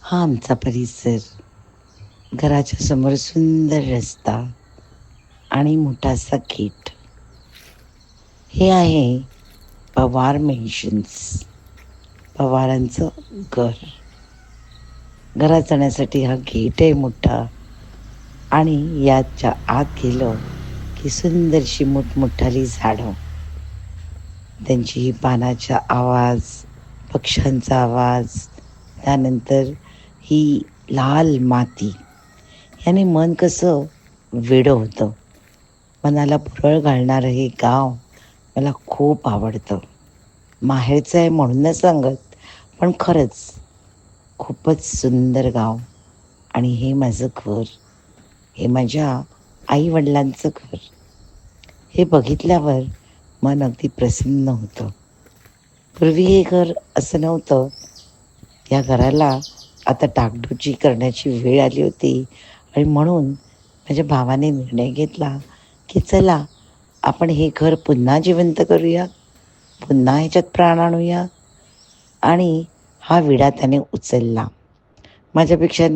हा आमचा परिसर. घराच्या समोर सुंदर रस्ता आणि मोठासा गेट. हे आहे पवार मेन्शन्स, पवारांचं घर. घरात जाण्यासाठी हा गेट आहे मोठा आणि याच्या आत गेलं की सुंदरशी मोठमोठाली झाडं, त्यांची पानाचा आवाज, पक्ष्यांचा आवाज, त्यानंतर ही लाल माती, याने मन कसं वेडं होतं. मनाला भुरळ घालणारं हे गाव मला खूप आवडतं. माहेरचं आहे म्हणून नाही सांगत, पण खरंच खूपच सुंदर गाव. आणि हे माझं घर, हे माझ्या आईवडिलांचं घर. हे बघितल्यावर मन अगदी प्रसन्न होतं. पूर्वी हे घर असं नव्हतं. या घराला आता डागडुजी करण्याची वेळ आली होती आणि म्हणून माझ्या भावाने निर्णय घेतला की चला आपण हे घर पुन्हा जिवंत करूया, पुन्हा ह्याच्यात प्राण आणूया. आणि हा विडा त्याने उचलला. माझ्यापेक्षा